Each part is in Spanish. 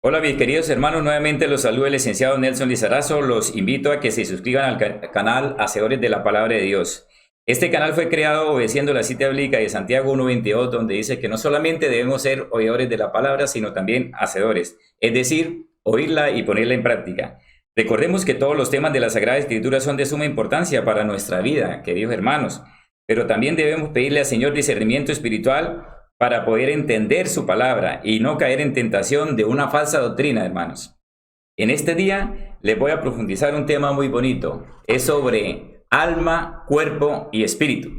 Hola mis queridos hermanos, nuevamente los saluda el licenciado Nelson Lizarazo. Los invito a que se suscriban al canal Hacedores de la Palabra de Dios. Este canal fue creado obedeciendo la cita bíblica de Santiago 1:22, donde dice que no solamente debemos ser oidores de la palabra, sino también hacedores, es decir, oírla y ponerla en práctica. Recordemos que todos los temas de la Sagrada Escritura son de suma importancia para nuestra vida, queridos hermanos, pero también debemos pedirle al Señor discernimiento espiritual para poder entender su palabra y no caer en tentación de una falsa doctrina, hermanos. En este día les voy a profundizar un tema muy bonito. Es sobre alma, cuerpo y espíritu.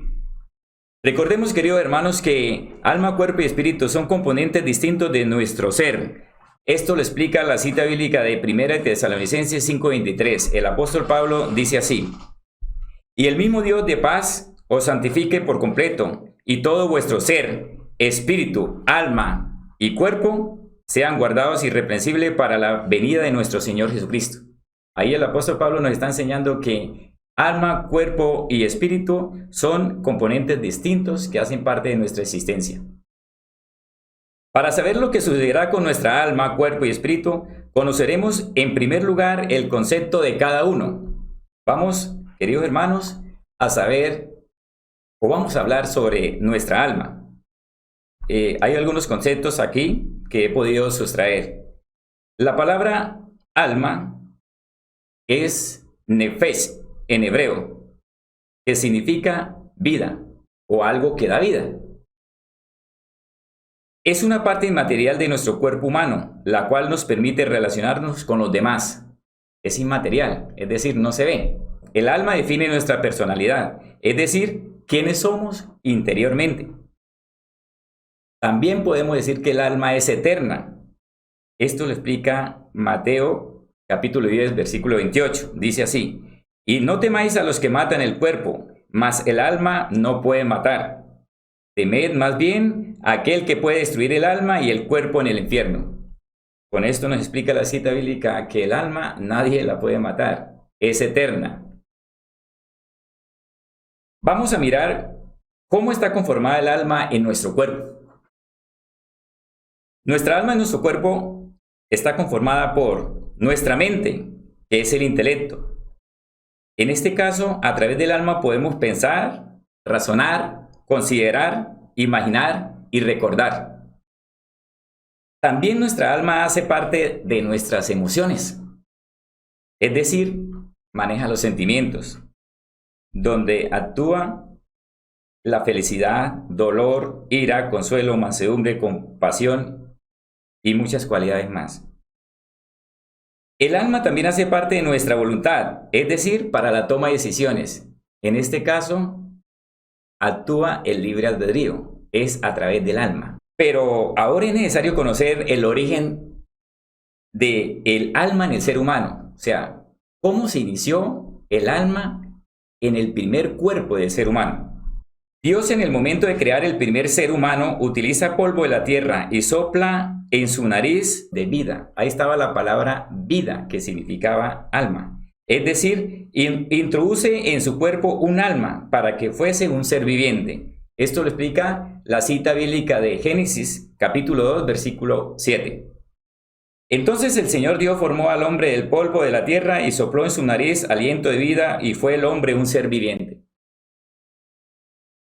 Recordemos, queridos hermanos, que alma, cuerpo y espíritu son componentes distintos de nuestro ser. Esto lo explica la cita bíblica de 1 Tesalonicenses 5:23. El apóstol Pablo dice así: "Y el mismo Dios de paz os santifique por completo, y todo vuestro ser, espíritu, alma y cuerpo sean guardados irreprensibles para la venida de nuestro Señor Jesucristo". Ahí el apóstol Pablo nos está enseñando que alma, cuerpo y espíritu son componentes distintos que hacen parte de nuestra existencia. Para saber lo que sucederá con nuestra alma, cuerpo y espíritu, conoceremos en primer lugar el concepto de cada uno. Vamos, queridos hermanos, a saber o vamos a hablar sobre nuestra alma. Hay algunos conceptos aquí que he podido sustraer. La palabra alma es nefesh en hebreo, que significa vida o algo que da vida. Es una parte inmaterial de nuestro cuerpo humano, la cual nos permite relacionarnos con los demás. Es inmaterial, es decir, no se ve. El alma define nuestra personalidad, es decir, quiénes somos interiormente. También podemos decir que el alma es eterna. Esto lo explica Mateo capítulo 10, versículo 28. Dice así: "Y no temáis a los que matan el cuerpo, mas el alma no puede matar. Temed más bien a aquel que puede destruir el alma y el cuerpo en el infierno". Con esto nos explica la cita bíblica que el alma nadie la puede matar, es eterna. Vamos a mirar cómo está conformada el alma en nuestro cuerpo. Nuestra alma en nuestro cuerpo está conformada por nuestra mente, que es el intelecto. En este caso, a través del alma podemos pensar, razonar, considerar, imaginar y recordar. También nuestra alma hace parte de nuestras emociones, es decir, maneja los sentimientos, donde actúa la felicidad, dolor, ira, consuelo, mansedumbre, compasión y muchas cualidades más. El alma también hace parte de nuestra voluntad, es decir, para la toma de decisiones. En este caso, actúa el libre albedrío, es a través del alma. Pero ahora es necesario conocer el origen del alma en el ser humano, o sea, cómo se inició el alma en el primer cuerpo del ser humano. Dios, en el momento de crear el primer ser humano, utiliza polvo de la tierra y sopla en su nariz de vida. Ahí estaba la palabra vida, que significaba alma. Es decir, introduce en su cuerpo un alma para que fuese un ser viviente. Esto lo explica la cita bíblica de Génesis, capítulo 2, versículo 7. Entonces el Señor Dios formó al hombre del polvo de la tierra y sopló en su nariz aliento de vida, y fue el hombre un ser viviente.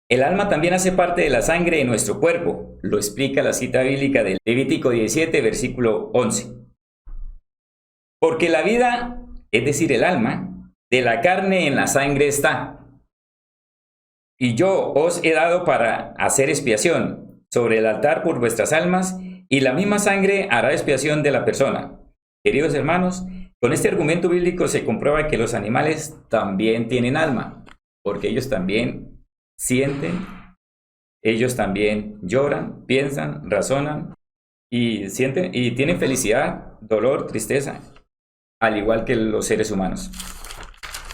El alma también hace parte de la sangre de nuestro cuerpo, lo explica la cita bíblica de Levítico 17, versículo 11. Porque la vida, es decir, el alma, de la carne en la sangre está. Y yo os he dado para hacer expiación sobre el altar por vuestras almas, y la misma sangre hará expiación de la persona. Queridos hermanos, con este argumento bíblico se comprueba que los animales también tienen alma, porque ellos también sienten, ellos también lloran, piensan, razonan y sienten y tienen felicidad, dolor, tristeza, al igual que los seres humanos.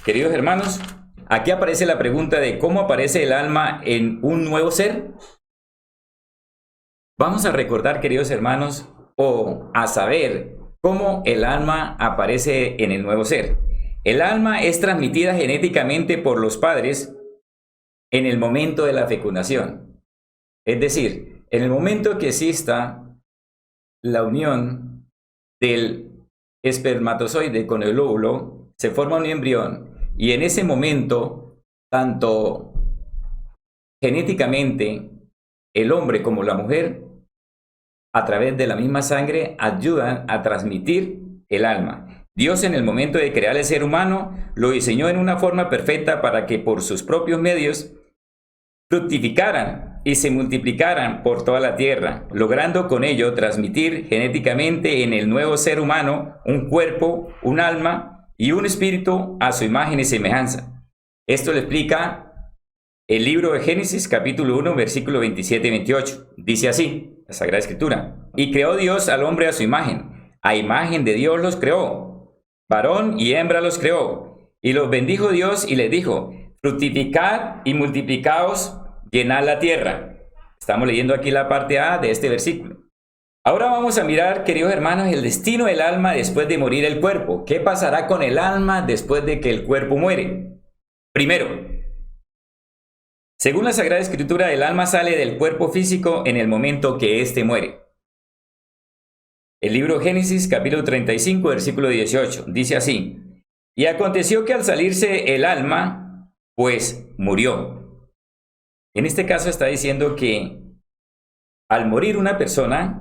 Queridos hermanos, aquí aparece la pregunta de cómo aparece el alma en un nuevo ser. Vamos a recordar, queridos hermanos, o a saber cómo el alma aparece en el nuevo ser. El alma es transmitida genéticamente por los padres en el momento de la fecundación. Es decir, en el momento que exista la unión del espermatozoide con el óvulo, se forma un embrión y en ese momento, tanto genéticamente, el hombre como la mujer, a través de la misma sangre, ayudan a transmitir el alma. Dios, en el momento de crear el ser humano, lo diseñó en una forma perfecta para que por sus propios medios fructificaran y se multiplicaran por toda la tierra, logrando con ello transmitir genéticamente en el nuevo ser humano un cuerpo, un alma y un espíritu a su imagen y semejanza. Esto lo explica el libro de Génesis, capítulo 1, versículo 27 y 28. Dice así, la Sagrada Escritura: y creó Dios al hombre a su imagen de Dios los creó, varón y hembra los creó, y los bendijo Dios y les dijo: fructificad y multiplicaos, llenad la tierra. Estamos leyendo aquí la parte A de este versículo. Ahora vamos a mirar, queridos hermanos, el destino del alma después de morir el cuerpo. ¿Qué pasará con el alma después de que el cuerpo muere? Primero, según la Sagrada Escritura, el alma sale del cuerpo físico en el momento que éste muere. El libro Génesis, capítulo 35, versículo 18, dice así: y aconteció que al salirse el alma, pues murió. En este caso está diciendo que al morir una persona,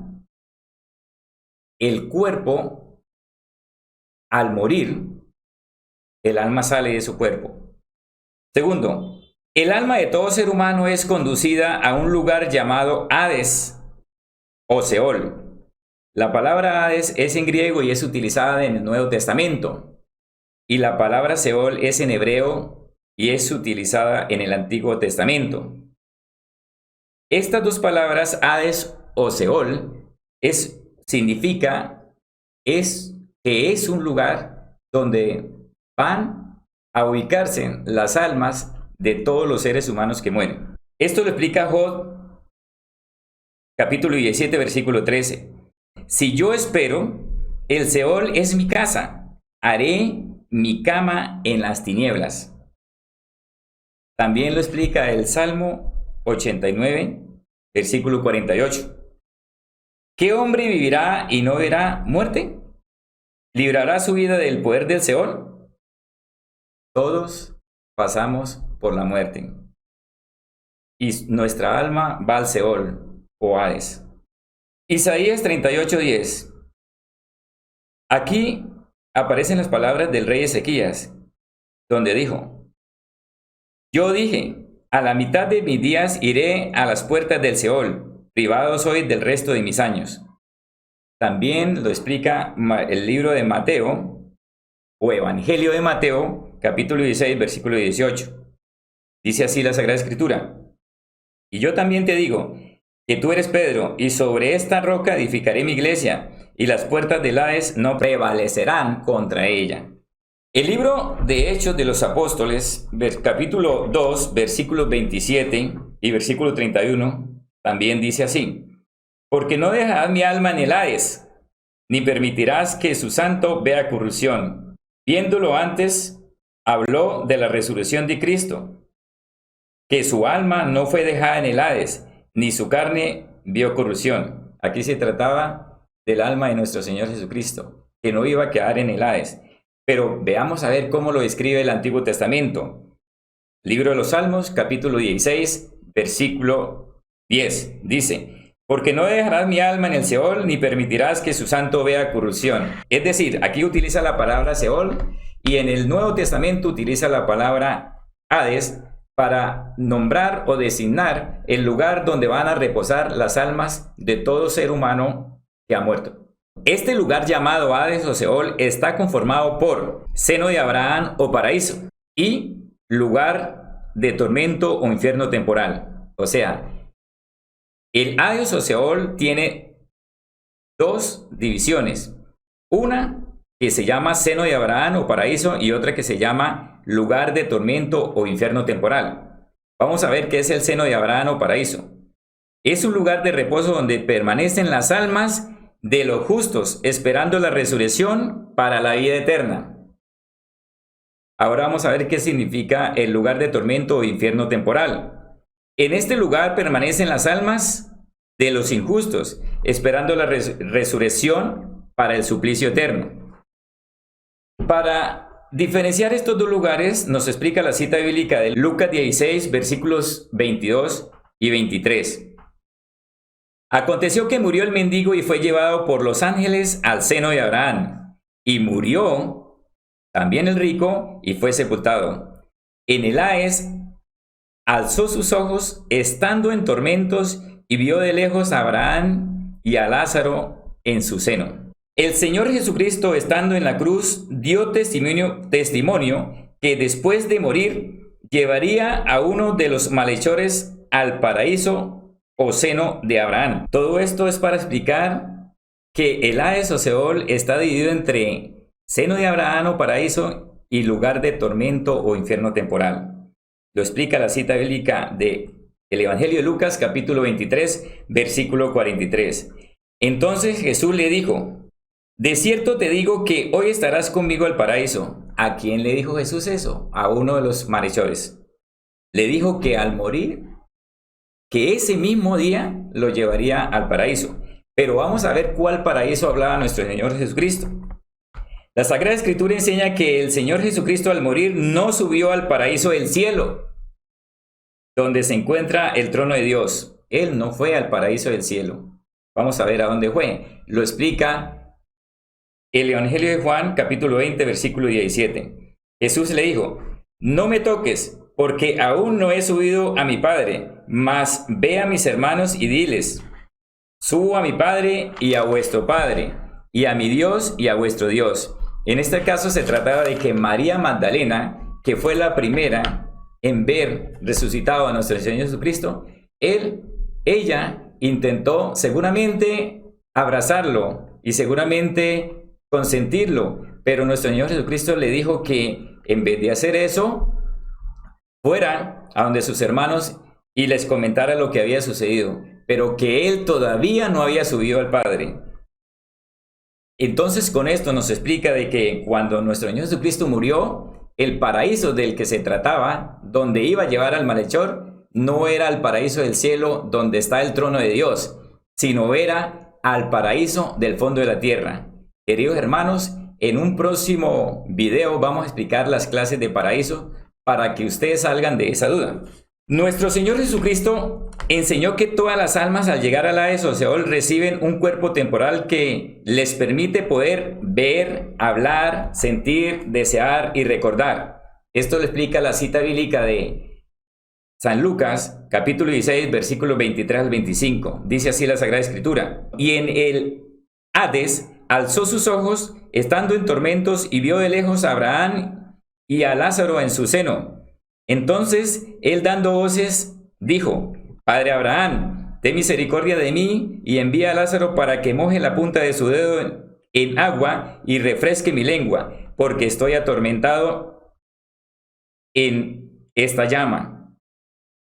el cuerpo, al morir, el alma sale de su cuerpo. Segundo, el alma de todo ser humano es conducida a un lugar llamado Hades o Seol. La palabra Hades es en griego y es utilizada en el Nuevo Testamento. Y la palabra Seol es en hebreo y es utilizada en el Antiguo Testamento. Estas dos palabras, Hades o Seol, significa que es un lugar donde van a ubicarse las almas de todos los seres humanos que mueren. Esto lo explica Job, capítulo 17, versículo 13. Si yo espero, el Seol es mi casa, haré mi cama en las tinieblas. También lo explica el Salmo 89, versículo 48. ¿Qué hombre vivirá y no verá muerte? ¿Librará su vida del poder del Seol? Todos pasamos por la muerte y nuestra alma va al Seol o Hades. Isaías 38:10. Aquí aparecen las palabras del rey Ezequías, donde dijo: yo dije, a la mitad de mis días iré a las puertas del Seol, privado soy del resto de mis años. También lo explica el libro de Mateo, o Evangelio de Mateo, capítulo 16, versículo 18. Dice así la Sagrada Escritura: y yo también te digo, que tú eres Pedro, y sobre esta roca edificaré mi iglesia, y las puertas del Hades no prevalecerán contra ella. El libro de Hechos de los Apóstoles, capítulo 2, versículos 27 y versículo 31, también dice así: porque no dejarás mi alma en el Hades, ni permitirás que su santo vea corrupción. Viéndolo antes, habló de la resurrección de Cristo, que su alma no fue dejada en el Hades, ni su carne vio corrupción. Aquí se trataba del alma de nuestro Señor Jesucristo, que no iba a quedar en el Hades. Pero veamos a ver cómo lo describe el Antiguo Testamento. Libro de los Salmos, capítulo 16, versículo 10. Dice: porque no dejarás mi alma en el Seol, ni permitirás que su santo vea corrupción. Es decir, aquí utiliza la palabra Seol, y en el Nuevo Testamento utiliza la palabra Hades para nombrar o designar el lugar donde van a reposar las almas de todo ser humano que ha muerto. Este lugar llamado Hades o Seol está conformado por seno de Abraham o paraíso y lugar de tormento o infierno temporal. O sea, el Hades o Seol tiene dos divisiones. Una que se llama seno de Abraham o paraíso y otra que se llama lugar de tormento o infierno temporal. Vamos a ver qué es el seno de Abraham o paraíso. Es un lugar de reposo donde permanecen las almas de los justos, esperando la resurrección para la vida eterna. Ahora vamos a ver qué significa el lugar de tormento o infierno temporal. En este lugar permanecen las almas de los injustos, esperando la resurrección para el suplicio eterno. Para diferenciar estos dos lugares, nos explica la cita bíblica de Lucas 16, versículos 22 y 23. Aconteció que murió el mendigo y fue llevado por los ángeles al seno de Abraham. Y murió también el rico y fue sepultado. En el Hades alzó sus ojos, estando en tormentos, y vio de lejos a Abraham y a Lázaro en su seno. El Señor Jesucristo, estando en la cruz, dio testimonio que después de morir llevaría a uno de los malhechores al paraíso o seno de Abraham. Todo esto es para explicar que el Hades o Seol está dividido entre seno de Abraham o paraíso y lugar de tormento o infierno temporal. Lo explica la cita bíblica de el Evangelio de Lucas, capítulo 23, versículo 43. Entonces Jesús le dijo: de cierto te digo que hoy estarás conmigo al paraíso. ¿A quién le dijo Jesús eso? A uno de los malhechores. Le dijo que al morir, que ese mismo día lo llevaría al paraíso. Pero vamos a ver cuál paraíso hablaba nuestro Señor Jesucristo. La Sagrada Escritura enseña que el Señor Jesucristo al morir no subió al paraíso del cielo, donde se encuentra el trono de Dios. Él no fue al paraíso del cielo. Vamos a ver a dónde fue. Lo explica el Evangelio de Juan, capítulo 20, versículo 17. Jesús le dijo: no me toques, porque aún no he subido a mi Padre, mas ve a mis hermanos y diles: subo a mi Padre y a vuestro Padre, y a mi Dios y a vuestro Dios. En este caso se trataba de que María Magdalena, que fue la primera en ver resucitado a nuestro Señor Jesucristo, ella intentó seguramente abrazarlo y seguramente consentirlo, pero nuestro Señor Jesucristo le dijo que en vez de hacer eso, fuera a donde sus hermanos y les comentara lo que había sucedido, pero que él todavía no había subido al Padre. Entonces con esto nos explica de que cuando nuestro Señor Jesucristo murió, el paraíso del que se trataba, donde iba a llevar al malhechor, no era el paraíso del cielo donde está el trono de Dios, sino era al paraíso del fondo de la tierra. Queridos hermanos, en un próximo video vamos a explicar las clases de paraíso para que ustedes salgan de esa duda. Nuestro Señor Jesucristo enseñó que todas las almas al llegar al Hades o Seol reciben un cuerpo temporal que les permite poder ver, hablar, sentir, desear y recordar. Esto lo explica la cita bíblica de San Lucas, capítulo 16, versículos 23 al 25. Dice así la Sagrada Escritura: y en el Hades alzó sus ojos, estando en tormentos, y vio de lejos a Abraham y a Lázaro en su seno. Entonces él, dando voces, dijo: Padre Abraham, ten misericordia de mí y envía a Lázaro para que moje la punta de su dedo en agua y refresque mi lengua, porque estoy atormentado en esta llama.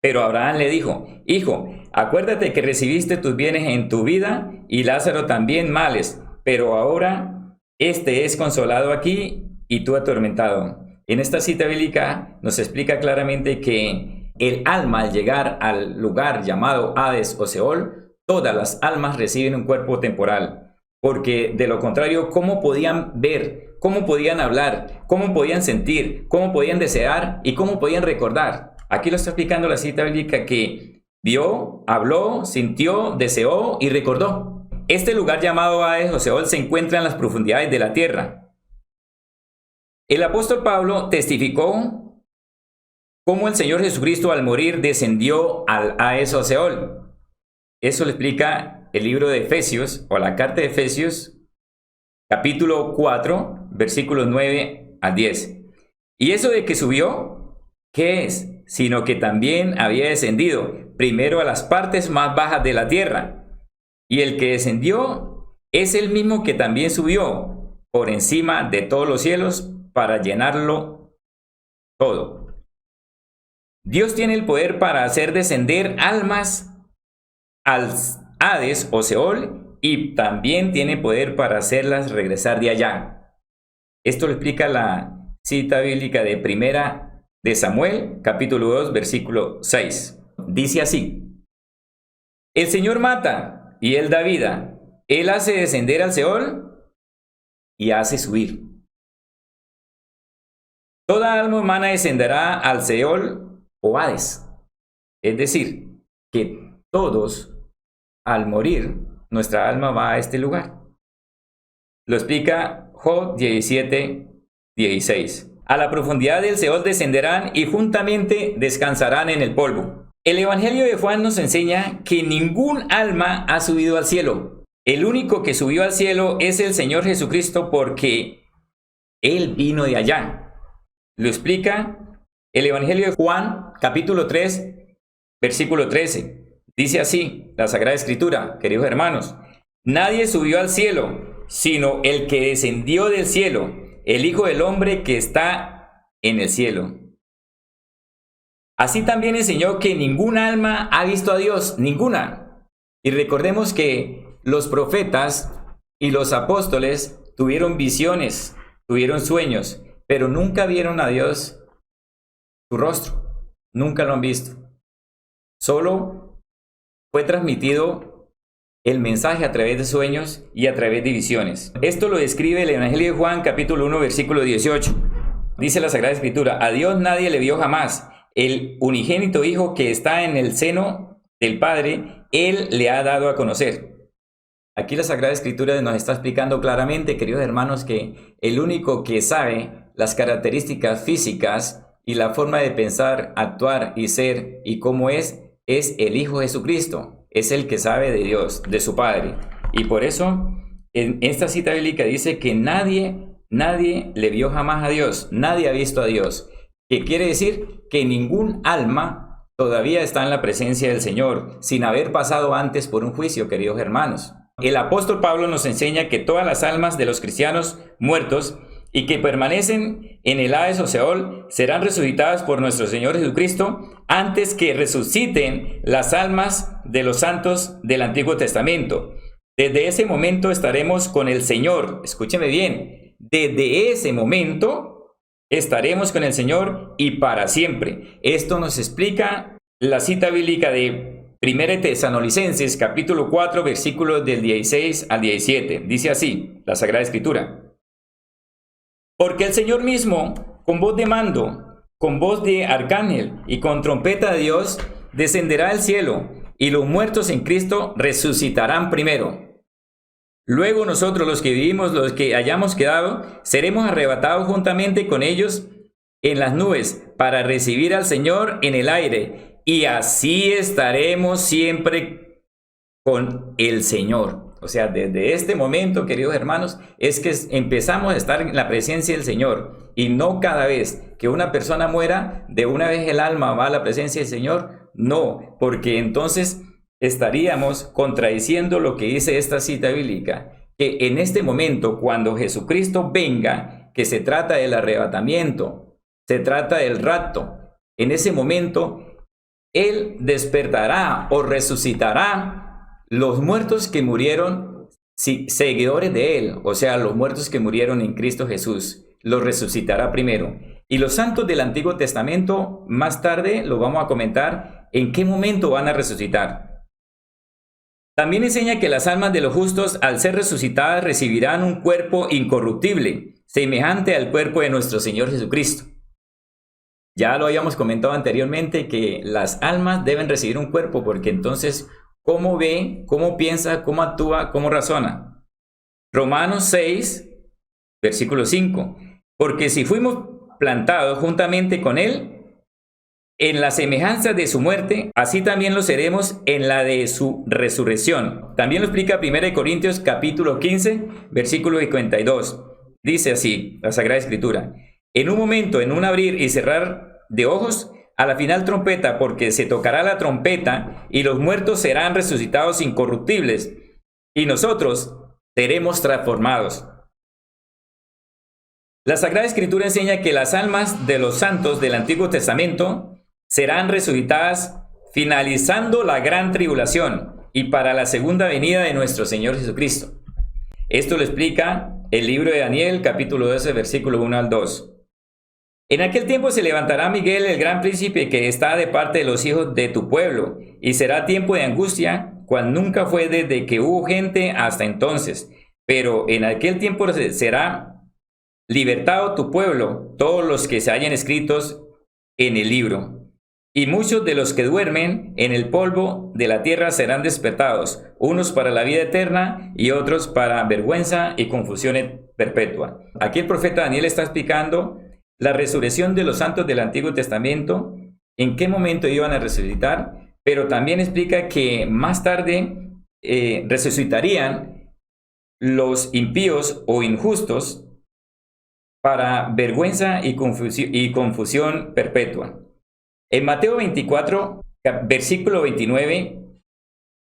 Pero Abraham le dijo: Hijo, acuérdate que recibiste tus bienes en tu vida y Lázaro también males, pero ahora este es consolado aquí y tú atormentado. En esta cita bíblica nos explica claramente que el alma, al llegar al lugar llamado Hades o Seol, todas las almas reciben un cuerpo temporal, porque de lo contrario, ¿cómo podían ver? ¿Cómo podían hablar? ¿Cómo podían sentir? ¿Cómo podían desear? ¿Y cómo podían recordar? Aquí lo está explicando la cita bíblica, que vio, habló, sintió, deseó y recordó. Este lugar llamado Hades o Seol se encuentra en las profundidades de la tierra. El apóstol Pablo testificó cómo el Señor Jesucristo al morir descendió al Hades o Seol. Eso lo explica el libro de Efesios, o la carta de Efesios, capítulo 4, versículos 9 al 10. ¿Y eso de que subió? ¿Qué es? Sino que también había descendido primero a las partes más bajas de la tierra. Y el que descendió es el mismo que también subió por encima de todos los cielos para llenarlo todo. Dios tiene el poder para hacer descender almas al Hades o Seol, y también tiene poder para hacerlas regresar de allá. Esto lo explica la cita bíblica de Primera de Samuel, capítulo 2, versículo 6. Dice así: el Señor mata y Él da vida. Él hace descender al Seol y hace subir. Toda alma humana descenderá al Seol o Hades. Es decir, que todos, al morir, nuestra alma va a este lugar. Lo explica Job 17:16. A la profundidad del Seol descenderán y juntamente descansarán en el polvo. El Evangelio de Juan nos enseña que ningún alma ha subido al cielo. El único que subió al cielo es el Señor Jesucristo, porque Él vino de allá. Lo explica el Evangelio de Juan, capítulo 3, versículo 13. Dice así la Sagrada Escritura, queridos hermanos: nadie subió al cielo, sino el que descendió del cielo, el Hijo del Hombre que está en el cielo. Así también enseñó que ningún alma ha visto a Dios, ninguna. Y recordemos que los profetas y los apóstoles tuvieron visiones, tuvieron sueños, pero nunca vieron a Dios su rostro, nunca lo han visto. Solo fue transmitido el mensaje a través de sueños y a través de visiones. Esto lo describe el Evangelio de Juan, capítulo 1, versículo 18. Dice la Sagrada Escritura: a Dios nadie le vio jamás. El unigénito Hijo que está en el seno del Padre, Él le ha dado a conocer. Aquí la Sagrada Escritura nos está explicando claramente, queridos hermanos, que el único que sabe las características físicas y la forma de pensar, actuar y ser y cómo es el Hijo Jesucristo. Es el que sabe de Dios, de su Padre. Y por eso, en esta cita bíblica dice que nadie le vio jamás a Dios, nadie ha visto a Dios. Que quiere decir que ningún alma todavía está en la presencia del Señor, sin haber pasado antes por un juicio, queridos hermanos. El apóstol Pablo nos enseña que todas las almas de los cristianos muertos y que permanecen en el Hades o Seol serán resucitadas por nuestro Señor Jesucristo antes que resuciten las almas de los santos del Antiguo Testamento. Desde ese momento estaremos con el Señor. Escúcheme bien, desde ese momento estaremos con el Señor y para siempre. Esto nos explica la cita bíblica de 1 Tesalonicenses, capítulo 4, versículos del 16 al 17. Dice así la Sagrada Escritura: porque el Señor mismo, con voz de mando, con voz de arcángel y con trompeta de Dios, descenderá al cielo, y los muertos en Cristo resucitarán primero. Luego nosotros, los que vivimos, los que hayamos quedado, seremos arrebatados juntamente con ellos en las nubes para recibir al Señor en el aire, y así estaremos siempre con el Señor. O sea, desde este momento, queridos hermanos, es que empezamos a estar en la presencia del Señor, y no cada vez que una persona muera, de una vez el alma va a la presencia del Señor. No, porque entonces estaríamos contradiciendo lo que dice esta cita bíblica, que en este momento, cuando Jesucristo venga, que se trata del arrebatamiento, se trata del rapto, en ese momento Él despertará o resucitará los muertos que murieron, seguidores de Él, o sea, los muertos que murieron en Cristo Jesús, los resucitará primero. Y los santos del Antiguo Testamento, más tarde lo vamos a comentar, en qué momento van a resucitar. También enseña que las almas de los justos, al ser resucitadas, recibirán un cuerpo incorruptible, semejante al cuerpo de nuestro Señor Jesucristo. Ya lo habíamos comentado anteriormente, que las almas deben recibir un cuerpo, porque entonces, ¿cómo ve, cómo piensa, cómo actúa, cómo razona? Romanos 6, versículo 5. Porque si fuimos plantados juntamente con Él en la semejanza de su muerte, así también lo seremos en la de su resurrección. También lo explica 1 Corintios capítulo 15, versículo 52. Dice así la Sagrada Escritura: en un momento, en un abrir y cerrar de ojos, a la final trompeta, porque se tocará la trompeta y los muertos serán resucitados incorruptibles y nosotros seremos transformados. La Sagrada Escritura enseña que las almas de los santos del Antiguo Testamento serán resucitadas finalizando la gran tribulación y para la segunda venida de nuestro Señor Jesucristo. Esto lo explica el libro de Daniel, capítulo 12, versículo 1 al 2. En aquel tiempo se levantará Miguel, el gran príncipe que está de parte de los hijos de tu pueblo, y será tiempo de angustia, cual nunca fue desde que hubo gente hasta entonces. pero en aquel tiempo será libertado tu pueblo, todos los que se hayan escritos en el libro. Y muchos de los que duermen en el polvo de la tierra serán despertados, unos para la vida eterna y otros para vergüenza y confusión perpetua. Aquí el profeta Daniel está explicando la resurrección de los santos del Antiguo Testamento, en qué momento iban a resucitar, pero también explica que más tarde resucitarían los impíos o injustos para vergüenza y confusión perpetua. En Mateo 24, versículo 29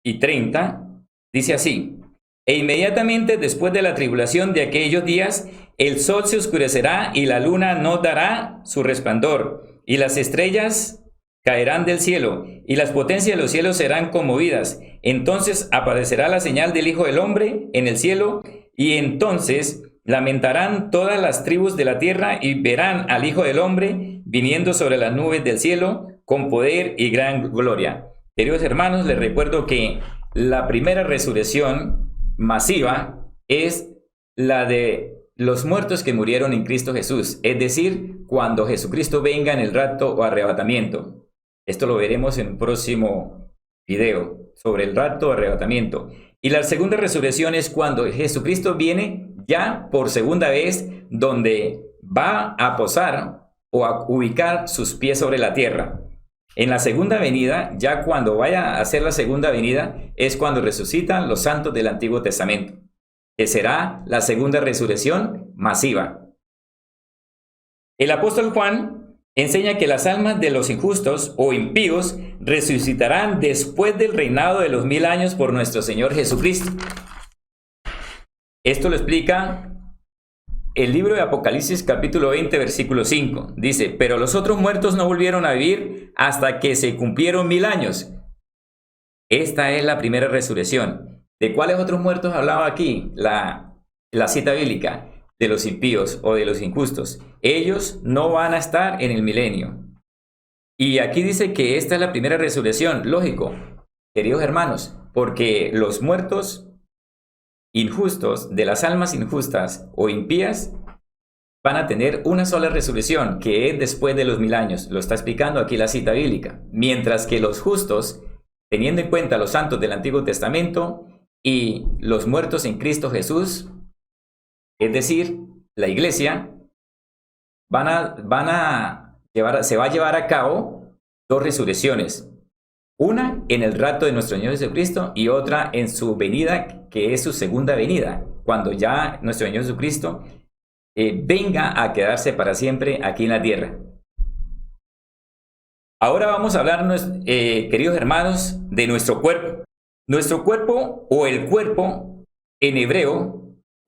y 30, dice así: E inmediatamente después de la tribulación de aquellos días, el sol se oscurecerá y la luna no dará su resplandor, y las estrellas caerán del cielo, y las potencias de los cielos serán conmovidas. Entonces aparecerá la señal del Hijo del Hombre en el cielo, y entonces lamentarán todas las tribus de la tierra y verán al Hijo del Hombre viniendo sobre las nubes del cielo con poder y gran gloria. Queridos hermanos, les recuerdo que la primera resurrección masiva es la de los muertos que murieron en Cristo Jesús, es decir, cuando Jesucristo venga en el rapto o arrebatamiento. Esto lo veremos en un próximo video sobre el rapto o arrebatamiento. Y la segunda resurrección es cuando Jesucristo viene ya por segunda vez, donde va a posar o a ubicar sus pies sobre la tierra. En la segunda venida, ya cuando vaya a hacer la segunda venida, es cuando resucitan los santos del Antiguo Testamento, que será la segunda resurrección masiva. El apóstol Juan enseña que las almas de los injustos o impíos resucitarán después del reinado de los 1000 años por nuestro Señor Jesucristo. Esto lo explica el libro de Apocalipsis capítulo 20 versículo 5. Dice: pero los otros muertos no volvieron a vivir hasta que se cumplieron 1000 años. Esta es la primera resurrección. ¿De cuáles otros muertos hablaba aquí la cita bíblica? De los impíos o de los injustos. Ellos no van a estar en el milenio. Y aquí dice que esta es la primera resurrección. Lógico, queridos hermanos, porque los muertos injustos, de las almas injustas o impías, van a tener una sola resurrección, que es después de los 1000 años. Lo está explicando aquí la cita bíblica. Mientras que los justos, teniendo en cuenta los santos del Antiguo Testamento y los muertos en Cristo Jesús, es decir, la iglesia, se va a llevar a cabo dos resurrecciones. Una en el rapto de nuestro Señor Jesucristo y otra en su venida, que es su segunda venida, cuando ya nuestro Señor Jesucristo venga a quedarse para siempre aquí en la tierra. Ahora vamos a hablar, queridos hermanos, de nuestro cuerpo. Nuestro cuerpo o el cuerpo en hebreo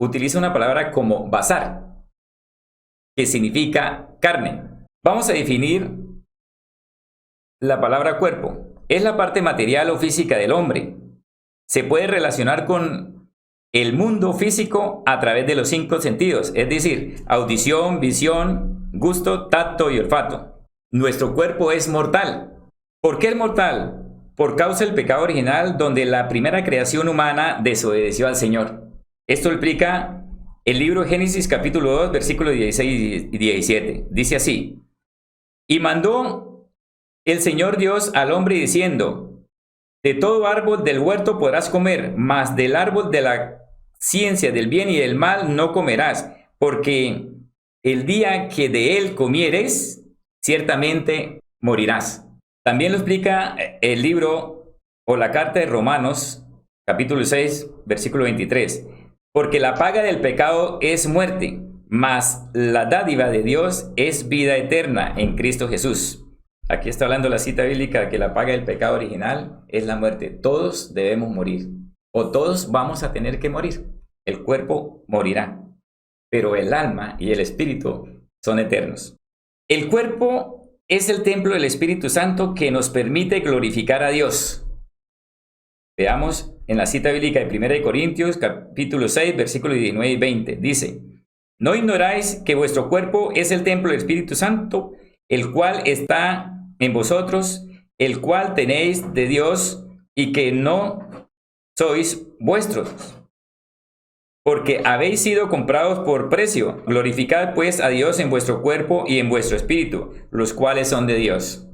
utiliza una palabra como basar, que significa carne. Vamos a definir la palabra cuerpo. Es la parte material o física del hombre. Se puede relacionar con el mundo físico a través de los 5 sentidos, es decir, audición, visión, gusto, tacto y olfato. Nuestro cuerpo es mortal. ¿Por qué es mortal? Por causa del pecado original, donde la primera creación humana desobedeció al Señor. Esto lo explica el libro de Génesis capítulo 2, versículos 16 y 17. Dice así: y mandó el Señor Dios al hombre diciendo: de todo árbol del huerto podrás comer, mas del árbol de la ciencia del bien y del mal no comerás, porque el día que de él comieres, ciertamente morirás. También lo explica el libro o la carta de Romanos, capítulo 6, versículo 23. Porque la paga del pecado es muerte, mas la dádiva de Dios es vida eterna en Cristo Jesús. Aquí está hablando la cita bíblica que la paga del pecado original es la muerte. Todos debemos morir, o todos vamos a tener que morir. El cuerpo morirá, pero el alma y el espíritu son eternos. El cuerpo es el templo del Espíritu Santo que nos permite glorificar a Dios. Veamos en la cita bíblica de 1 Corintios, capítulo 6, versículos 19 y 20. Dice: ¿no ignoráis que vuestro cuerpo es el templo del Espíritu Santo, el cual está en vosotros, el cual tenéis de Dios, y que no sois vuestros? porque habéis sido comprados por precio. Glorificad pues a Dios en vuestro cuerpo y en vuestro espíritu, los cuales son de Dios.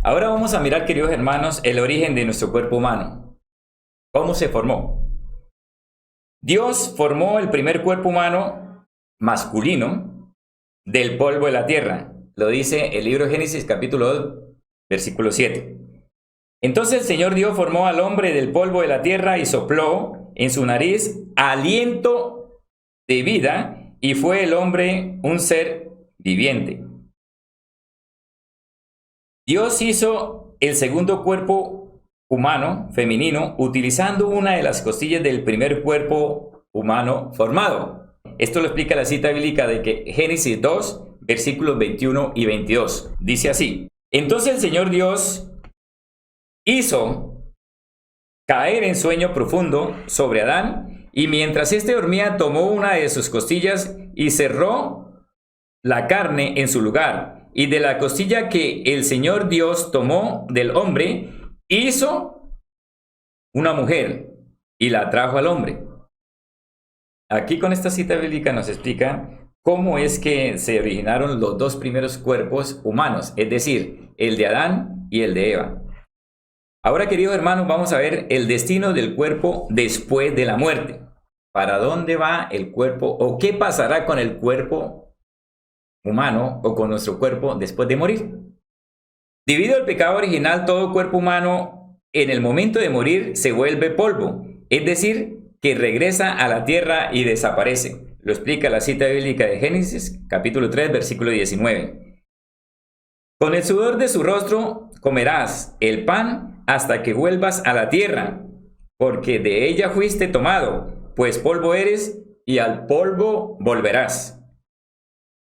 Ahora vamos a mirar, queridos hermanos, el origen de nuestro cuerpo humano. ¿Cómo se formó? Dios formó el primer cuerpo humano masculino del polvo de la tierra. Lo dice el libro de Génesis capítulo 2, versículo 7. Entonces el Señor Dios formó al hombre del polvo de la tierra y sopló en su nariz aliento de vida, y fue el hombre un ser viviente. Dios hizo el segundo cuerpo humano, femenino, utilizando una de las costillas del primer cuerpo humano formado. Esto lo explica la cita bíblica de que Génesis 2, versículos 21 y 22. Dice así: entonces el Señor Dios hizo caer en sueño profundo sobre Adán, y mientras éste dormía, tomó una de sus costillas y cerró la carne en su lugar. Y de la costilla que el Señor Dios tomó del hombre, hizo una mujer y la trajo al hombre. Aquí con esta cita bíblica nos explica cómo es que se originaron los dos primeros cuerpos humanos, es decir, el de Adán y el de Eva. Ahora, queridos hermanos, vamos a ver el destino del cuerpo después de la muerte. ¿Para dónde va el cuerpo o qué pasará con el cuerpo humano o con nuestro cuerpo después de morir? Debido al pecado original, todo cuerpo humano en el momento de morir se vuelve polvo, es decir, que regresa a la tierra y desaparece. Lo explica la cita bíblica de Génesis, capítulo 3, versículo 19. Con el sudor de su rostro comerás el pan hasta que vuelvas a la tierra, porque de ella fuiste tomado, pues polvo eres y al polvo volverás.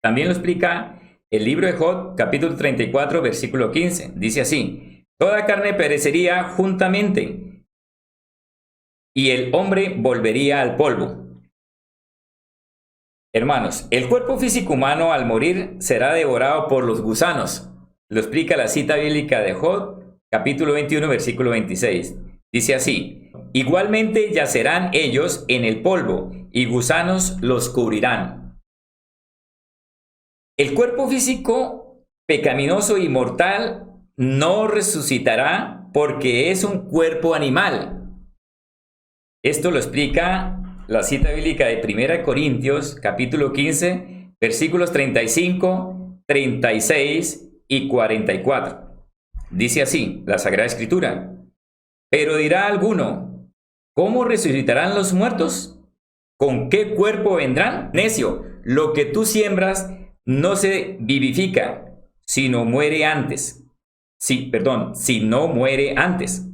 También lo explica el libro de Job, capítulo 34, versículo 15. Dice así: toda carne perecería juntamente, y el hombre volvería al polvo. Hermanos, el cuerpo físico humano al morir será devorado por los gusanos. Lo explica la cita bíblica de Job, capítulo 21, versículo 26. Dice así: igualmente yacerán ellos en el polvo, y gusanos los cubrirán. El cuerpo físico pecaminoso y mortal no resucitará porque es un cuerpo animal. Esto lo explica la cita bíblica de 1 Corintios, capítulo 15, versículos 35, 36 y 44. Dice así la Sagrada Escritura: pero dirá alguno, ¿cómo resucitarán los muertos? ¿Con qué cuerpo vendrán? Necio, lo que tú siembras no se vivifica, sino muere antes. Si no muere antes.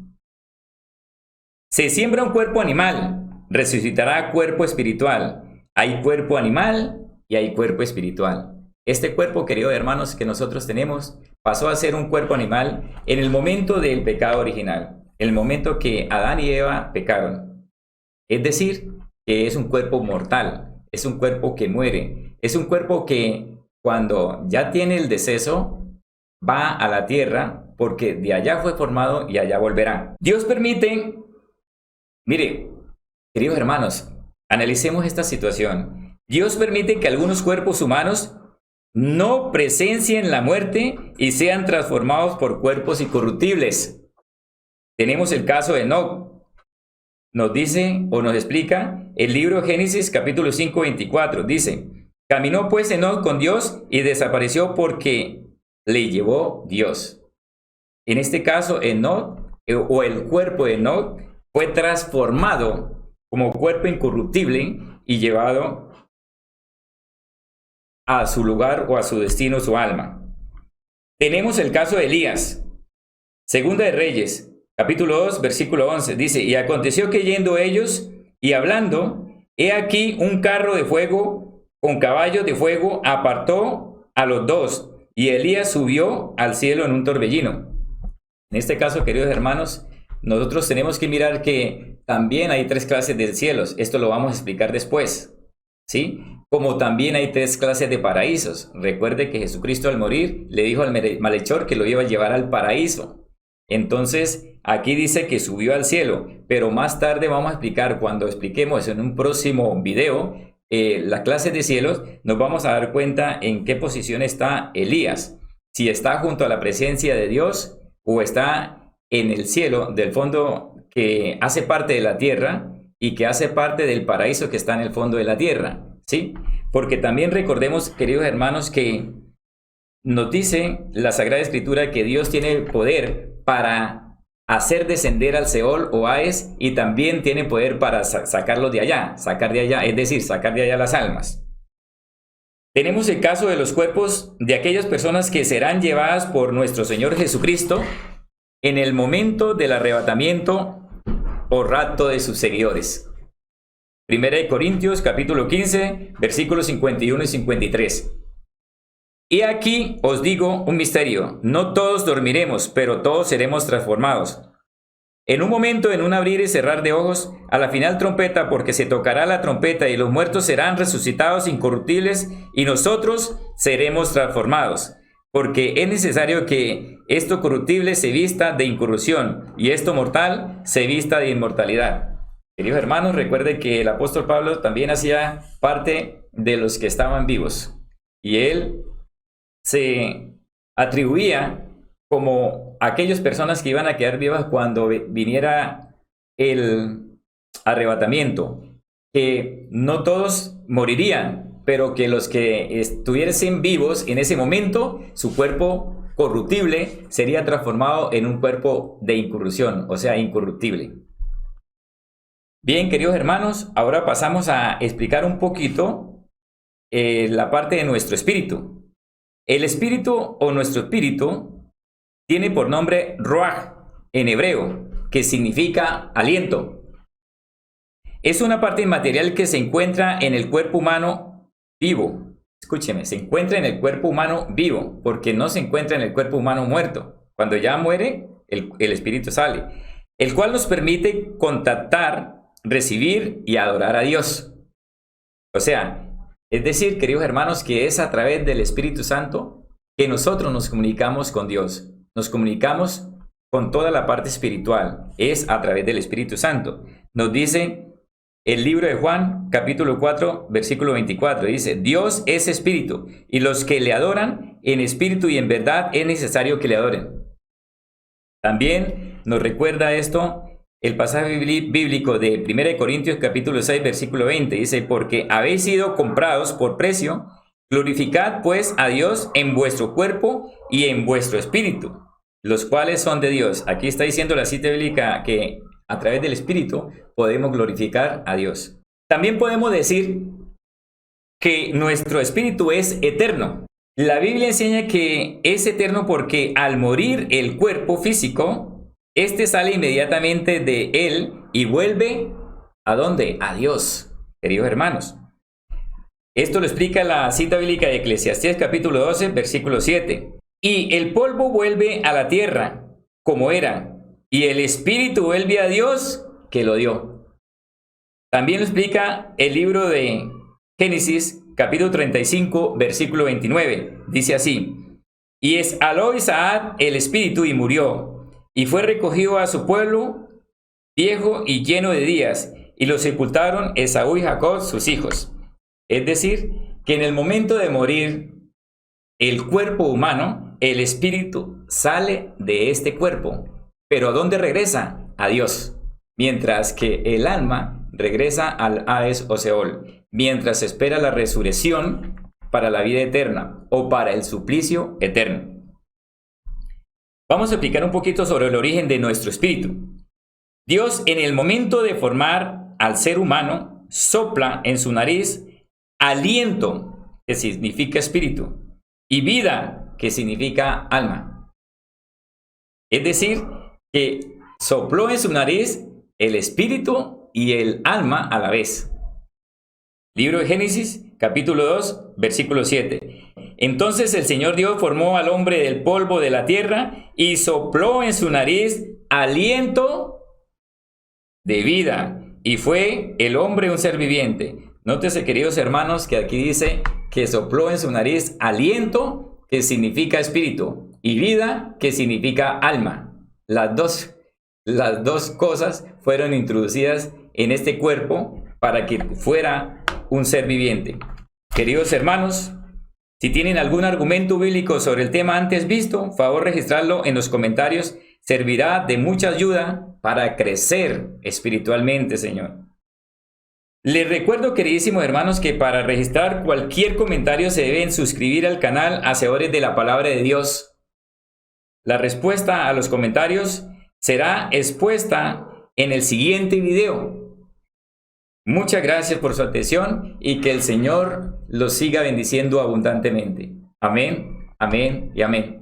Se siembra un cuerpo animal, resucitará cuerpo espiritual. Hay cuerpo animal y hay cuerpo espiritual. Este cuerpo, queridos hermanos, que nosotros tenemos, pasó a ser un cuerpo animal en el momento del pecado original, en el momento que Adán y Eva pecaron. Es decir, que es un cuerpo mortal, es un cuerpo que muere, es un cuerpo que cuando ya tiene el deceso va a la tierra, porque de allá fue formado y allá volverá. Dios permite, mire, queridos hermanos, analicemos esta situación. Dios permite que algunos cuerpos humanos no presencien la muerte y sean transformados por cuerpos incorruptibles. Tenemos el caso de Enoc. Nos dice o nos explica el libro Génesis capítulo 5, 24. Dice: caminó pues Enoc con Dios y desapareció porque le llevó Dios. En este caso, Enoc o el cuerpo de Enoc fue transformado como cuerpo incorruptible y llevado a su lugar o a su destino, su alma. Tenemos el caso de Elías. Segunda de Reyes, capítulo 2, versículo 11. Dice: y aconteció que yendo ellos y hablando, he aquí un carro de fuego con caballos de fuego apartó a los dos, y Elías subió al cielo en un torbellino. En este caso, queridos hermanos, nosotros tenemos que mirar que también hay tres clases de cielos. Esto lo vamos a explicar después, ¿sí? Como también hay tres clases de paraísos. Recuerde que Jesucristo al morir le dijo al malhechor que lo iba a llevar al paraíso. Entonces, aquí dice que subió al cielo, pero más tarde vamos a explicar, cuando expliquemos en un próximo video las clases de cielos, nos vamos a dar cuenta en qué posición está Elías. Si está junto a la presencia de Dios o está en el cielo del fondo que hace parte de la tierra y que hace parte del paraíso que está en el fondo de la tierra, ¿sí? Porque también recordemos, queridos hermanos, que nos dice la Sagrada Escritura que Dios tiene poder para hacer descender al Seol o Hades, y también tiene poder para sacarlos de allá, sacar de allá, es decir, sacar de allá las almas. Tenemos el caso de los cuerpos de aquellas personas que serán llevadas por nuestro Señor Jesucristo en el momento del arrebatamiento o rapto de sus seguidores. Primera de Corintios, capítulo 15, versículos 51 y 53. Y aquí os digo un misterio: no todos dormiremos, pero todos seremos transformados. En un momento, en un abrir y cerrar de ojos, a la final trompeta, porque se tocará la trompeta y los muertos serán resucitados incorruptibles y nosotros seremos transformados. Porque es necesario que esto corruptible se vista de incorrupción y esto mortal se vista de inmortalidad. Queridos hermanos, recuerde que el apóstol Pablo también hacía parte de los que estaban vivos y él se atribuía como aquellas personas que iban a quedar vivas cuando viniera el arrebatamiento, que no todos morirían, pero que los que estuviesen vivos en ese momento, su cuerpo corruptible sería transformado en un cuerpo de incorrupción, o sea, incorruptible. Bien, queridos hermanos, ahora pasamos a explicar un poquito la parte de nuestro espíritu. El espíritu o nuestro espíritu tiene por nombre Ruach en hebreo, que significa aliento. Es una parte inmaterial que se encuentra en el cuerpo humano vivo. Escúcheme, se encuentra en el cuerpo humano vivo, porque no se encuentra en el cuerpo humano muerto. Cuando ya muere, el espíritu sale, el cual nos permite contactar, recibir y adorar a Dios. O sea, es decir, queridos hermanos, que es a través del Espíritu Santo que nosotros nos comunicamos con Dios. Nos comunicamos con toda la parte espiritual. Es a través del Espíritu Santo. Nos dice el libro de Juan, capítulo 4, versículo 24. Dice: Dios es espíritu, y los que le adoran en espíritu y en verdad es necesario que le adoren. También nos recuerda esto el pasaje bíblico de 1 Corintios capítulo 6 versículo 20. Dice: porque habéis sido comprados por precio, glorificad pues a Dios en vuestro cuerpo y en vuestro espíritu, los cuales son de Dios. Aquí está diciendo la cita bíblica que a través del espíritu podemos glorificar a Dios. También podemos decir que nuestro espíritu es eterno. La Biblia enseña que es eterno porque al morir el cuerpo físico, este sale inmediatamente de él y vuelve ¿a dónde? A Dios, queridos hermanos. Esto lo explica la cita bíblica de Eclesiastés capítulo 12, versículo 7. Y el polvo vuelve a la tierra como era, y el espíritu vuelve a Dios que lo dio. También lo explica el libro de Génesis capítulo 35, versículo 29. Dice así: y exhaló Isaac el espíritu y murió. Y fue recogido a su pueblo, viejo y lleno de días, y lo sepultaron Esaú y Jacob, sus hijos. Es decir, que en el momento de morir el cuerpo humano, el espíritu sale de este cuerpo. ¿Pero a dónde regresa? A Dios. Mientras que el alma regresa al Hades o Seol, mientras espera la resurrección para la vida eterna o para el suplicio eterno. Vamos a explicar un poquito sobre el origen de nuestro espíritu. Dios, en el momento de formar al ser humano, sopla en su nariz aliento, que significa espíritu, y vida, que significa alma. Es decir, que sopló en su nariz el espíritu y el alma a la vez. Libro de Génesis, capítulo 2, versículo 7. Entonces el Señor Dios formó al hombre del polvo de la tierra y sopló en su nariz aliento de vida, y fue el hombre un ser viviente. Nótese, queridos hermanos, que aquí dice que sopló en su nariz aliento, que significa espíritu, y vida, que significa alma. las dos cosas fueron introducidas en este cuerpo para que fuera un ser viviente. Queridos hermanos, si tienen algún argumento bíblico sobre el tema antes visto, favor registrarlo en los comentarios. Servirá de mucha ayuda para crecer espiritualmente, Señor. Les recuerdo, queridísimos hermanos, que para registrar cualquier comentario se deben suscribir al canal Hacedores de la Palabra de Dios. La respuesta a los comentarios será expuesta en el siguiente video. Muchas gracias por su atención y que el Señor los siga bendiciendo abundantemente. Amén, amén y amén.